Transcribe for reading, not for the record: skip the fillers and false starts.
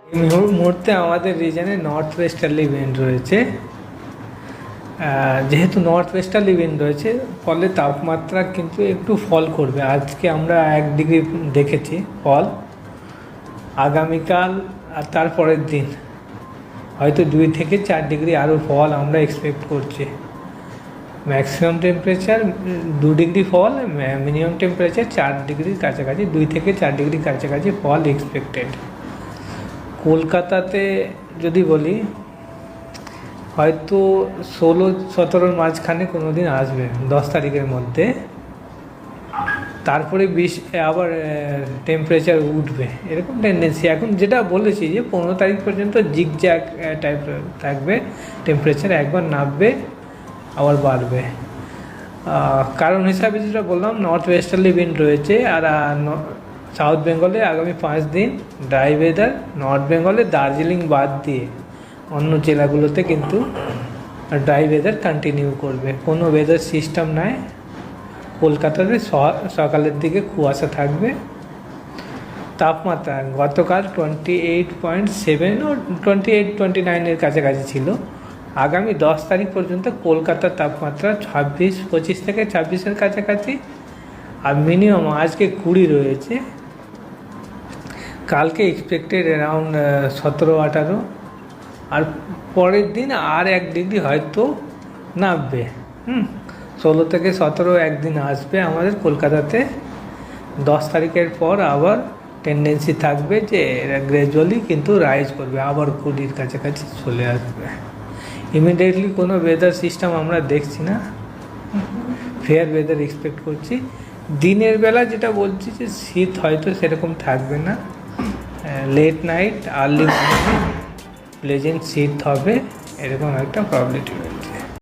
এই মুহূর্তে আমাদের রিজনে নর্থ ওয়েস্টার্লি উইন্ড রয়েছে। যেহেতু নর্থ ওয়েস্টার্লি উইন্ড রয়েছে, ফলে তাপমাত্রা কিন্তু একটু ফল করবে। আজকে আমরা 1 ডিগ্রি দেখেছি ফল, আগামীকাল আর তারপরের দিন হয়তো 2 থেকে 4 ডিগ্রি আরও ফল আমরা এক্সপেক্ট করছি। ম্যাক্সিমাম টেম্পারেচার 2 ডিগ্রি ফল, মিনিমাম টেম্পারেচার 4 ডিগ্রির কাছাকাছি, 2 থেকে 4 ডিগ্রির কাছাকাছি ফল এক্সপেক্টেড। কলকাতাতে যদি বলি, হয়তো 16-17 মাঝখানে কোনো দিন আসবে 10 তারিখের মধ্যে, তারপরে আবার টেম্পারেচার উঠবে, এরকম টেন্ডেন্সি। এখন যেটা বলেছি যে 15 তারিখ পর্যন্ত জিগজ্যাগ টাইপ থাকবে, টেম্পারেচার একবার নামবে আবার বাড়বে। কারণ হিসাবে যেটা বললাম, নর্থ ওয়েস্টার্লি উইন্ড রয়েছে। আর সাউথ বেঙ্গলে আগামী 5 দিন ড্রাই ওয়েদার। নর্থ বেঙ্গলে দার্জিলিং বাদ দিয়ে অন্য জেলাগুলোতে কিন্তু ড্রাই ওয়েদার কন্টিনিউ করবে, কোনো ওয়েদার সিস্টেম নাই। কলকাতাতে সকালের দিকে কুয়াশা থাকবে। তাপমাত্রা গতকাল 28.7 ও 28-29-এর কাছাকাছি ছিল। আগামী 10 তারিখ পর্যন্ত কলকাতার তাপমাত্রা 25 থেকে 26-এর কাছাকাছি, আর মিনিমাম আজকে 20 রয়েছে। কালকে এক্সপেক্টেড অ্যারাউন্ড 17-18, আর পরের দিন আর 1 ডিগ্রি হয়তো নামবে। 16 থেকে 17 একদিন আসবে আমাদের কলকাতাতে। 10 তারিখের পর আবার টেন্ডেন্সি থাকবে যে এরা গ্র্যাজুয়ালি কিন্তু রাইজ করবে, আবার 20-র কাছাকাছি চলে আসবে। ইমিডিয়েটলি কোনো ওয়েদার সিস্টেম আমরা দেখছি না, ফেয়ার ওয়েদার এক্সপেক্ট করছি। দিনের বেলা যেটা বলছি যে শীত হয়তো সেরকম থাকবে না, late night early morning pleasant শীত হবে, এরকম একটা প্রবলেম।